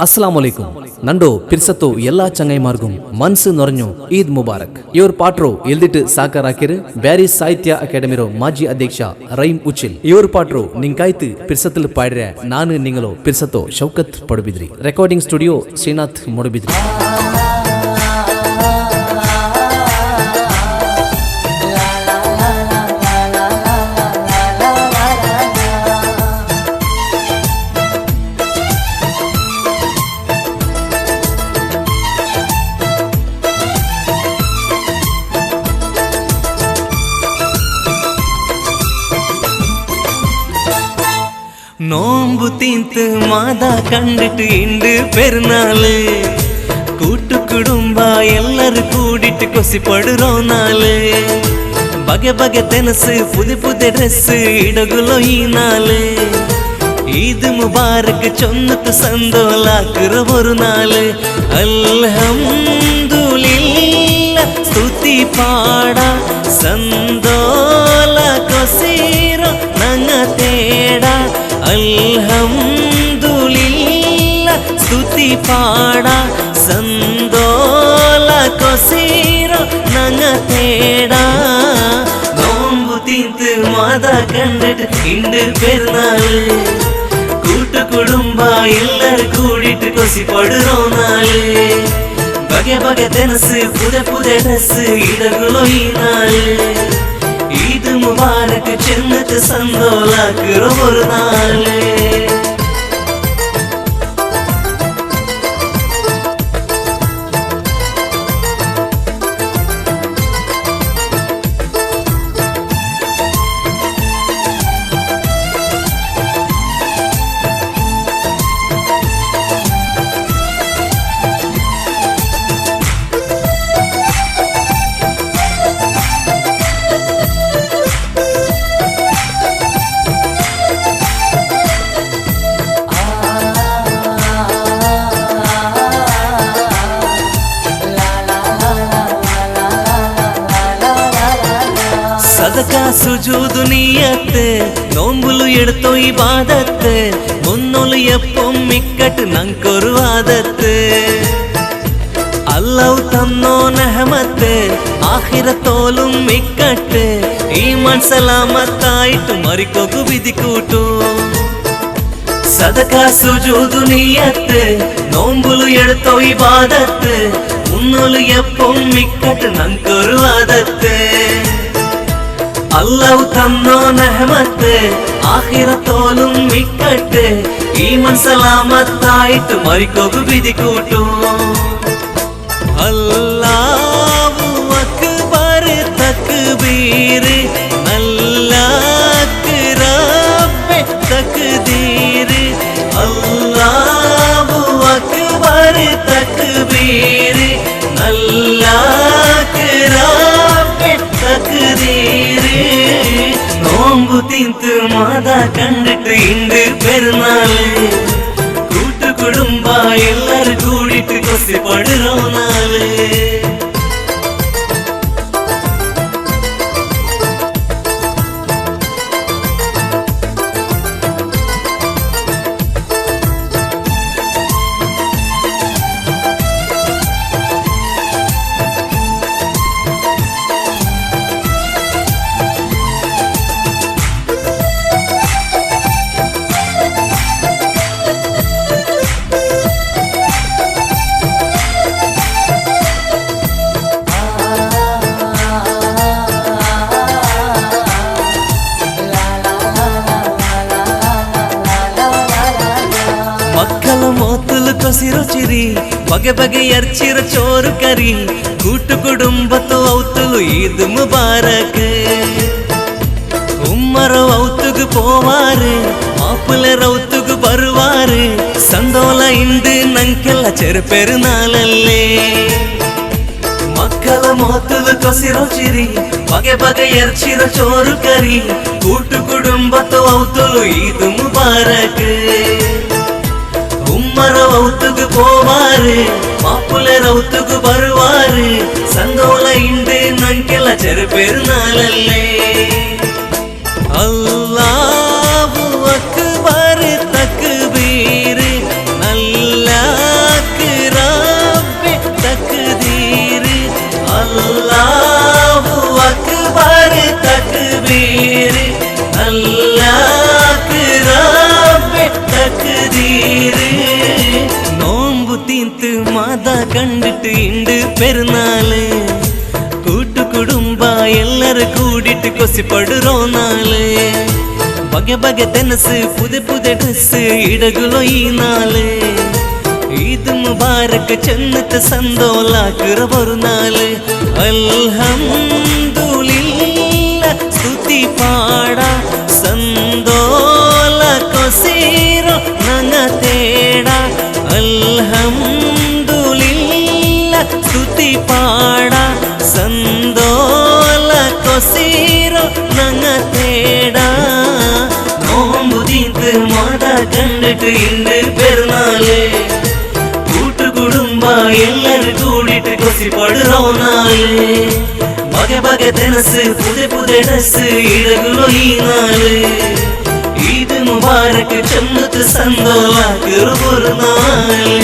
ಅಸ್ಸಲಾಂ ವಲೈಕುಂ ನಂಡು ಪಿರ್ಸತ್ತು ಎಲ್ಲಾ ಚಂಗೈ ಮಾರ್ಗುಂ ಮನ್ಸು ನೊರഞ്ഞു ಈದ್ ಮುಬಾರಕ್ ಇವ್ರ ಪಾಟ್ರು ಎಲ್ದಿಟ್ಟು ಸಾಕಾರ ಹಾಕಿರು ಬ್ಯಾರಿ ಸಾಹಿತ್ಯ ಅಕಾಡೆಮಿರೋ ಮಾಜಿ ಅಧ್ಯಕ್ಷ ರೈಮ್ ಉಚಿಲ್ ಇವ್ರ ಪಾಟ್ರು ನಿಂಕಾಯ್ತು ಪಿರ್ಸತ್ತಲ್ ಪಾಡ್ರೆ ನಾನು ನಿಂಗಲು ಪಿರ್ಸತ್ತು ಶೌಕತ್ ಪಡುಬಿದ್ರಿ ರೆಕಾರ್ಡಿಂಗ್ ಸ್ಟುಡಿಯೋ ಶ್ರೀನಾಥ್ ಮೊಡಬಿದ್ರಿ നോമ്പു തീന്ത് മാതാ കണ്ടിട്ട് ഇണ്ട് പെരുന്നാള് കൂട്ടുകുടുംബ എല്ലാരും കൂടിട്ട് കൊസിപ്പടുറോ നാള് ബഗെ ബഗെ തെനസ് പുതിയ പുതിയ ഡ്രസ് ഇടകുലോ ഈ നാള് ഈദ് മുബാരക്ക് ചൊന്നത്ത് സന്തോലാക്കുറ ഒരു നാള് അൽഹംദുലില്ല സ്തുതി പാട സന്തോല കൊസീറോ നങ്ങ തേട അൽഹംദുലില്ല സ്തുതി പാട സന്തോല കൊസീറോ നങ്ങ തേട നോമ്പു തീന്ത് മാതാ കണ്ടിട്ട് ഇണ്ട് പെരുന്നാള് കൂട്ടുകുടുംബ എല്ലാരും കൂടിട്ട് കൊസിപ്പടുറോ നാള് ബഗെ ബഗെ തെനസ് പുതിയ പുതിയ ഡ്രസ് ഇടകുലോ ഈ നാള് ഈദ് മുബാരക്ക് ചെന്നിട്ട് സന്തോലാക്കുറോ ഒരു നാള് സദക സുജൂദ് നിയത്ത് നോമ്പുಲು എടുത്തോ ഇബാദത്ത് മുന്നോള് എപ്പം മിക്കട്ട് നങ്കൊരു ആദത്ത് അല്ലാഹു തന്നോ നഹമത്ത് ആഖിറത്തോലും മിക്കട്ട് ഈമാൻ സലാമത്തായിട്ട് മരിക്കൊകു വിധി കൂട്ടു സദക സുജൂദ് നിയത്ത് നോമ്പുಲು എടുത്തോ ഇബാദത്ത് മുന്നോള് എപ്പം മിക്കട്ട് നങ്കൊരു ആദത്ത് അല്ലാഹു തന്നോ നഹമത്ത് ആഖിറത്തോലും മിക്കട്ട് ഈമാൻ സലാമത്തായിട്ട് മരിക്കൊകു വിധി കൂട്ടു അല്ലാഹു അക്ബർ തക്ബീർ അല്ലാഹ് റബ്ബേ തക്ദീർ അല്ലാഹു അക്ബർ തക്ബീർ അല്ലാഹ് റബ്ബേ തക്ദീർ നോമ്പു തീന്ത് മാതാ കണ്ടിട്ട് ഇണ്ട് പെരുന്നാള് കൂട്ടുകുടുംബ എല്ലാരും കൂടിട്ട് കൊസിപ്പടുറോ നാള് ಮಕ್ಕಳ ಮೋತಲು ಕೊಸಿರೋ ಚಿರಿ ಬಗೆ ಬಗೆ ಎರ್ಚಿರ ಚೋರು ಕರಿ ಕೂಟು ಕುಟುಂಬತ್ತು ಔತಲು ಈದ್ ಮುಬಾರಕ್ ಉಮ್ಮರ ಔತುಗು ಪೋವಾರು ಮಾಪುಲರ ಔತುಗು ಬರುವಾರು ಸಂದೋಲ ಇಂದು ನಂಕೆಲ್ಲ ಚೆರುಪೆರುನಾಳಲ್ಲೇ ಮಕ್ಕಳ ಮೋತಲು ಕೊಸಿರೋ ಚಿರಿ ಬಗೆ ಬಗೆ ಎರ್ಚಿರ ಚೋರು ಕರಿ ಕೂಟು ಕುಟುಂಬತ್ತು ಔತಲು ಈದ್ ಮುಬಾರಕ್ ഉമ്മറ ഔത്തുകു പോവാറ് മാപ്പുലർ ഔത്തുകു വരുവാറ് സന്തോള ഇണ്ട് നങ്ಕೆಲ್ಲ ചെറുപെരുന്നാളല്ലേ അല്ലാഹു അക്ബർ തക്ബീർ അല്ലാഹ് ഇണ്ട് പെരുന്നാള് കൂട്ടുകുടുംബ എല്ലാരും കൂടിട്ട് കൊസിപ്പടുറോ നാള് ബഗെ ബഗെ തെനസ് പുതിയ പുതിയ ഡ്രസ് ഇടകുലോ ഈ നാള് ഈദ് മുബാരക് ചെന്നിട്ട് സന്തോലാക്കുറ ഒരു നാള് അൽഹംദുലില്ലാ സ്തുതി പാടാ സന്തോല കൊസീറോ നങ്ങ തേടാ അൽഹംദുലില്ലാ സ്തുതി പാടാ സന്തോല കൊസീറോ നങ്ങ തേടാ നോമ്പുതീത്ത് മാത കണ്ടിട്ട് ഇണ്ട് പെരുന്നാള് കൂട്ടുകുടുംബ എല്ലാരും കൂടിട്ട് കൊസിപ്പടുറോ നാള് ബഗെ ബഗെ തെനസ് പുതിയ പുതിയ ഡ്രസ് ഇടകുലോ ഈ നാള് ഈദ് മുബാരക് ചെന്നിട്ട് സന്തോലാക്കുറ ഒരു നാള്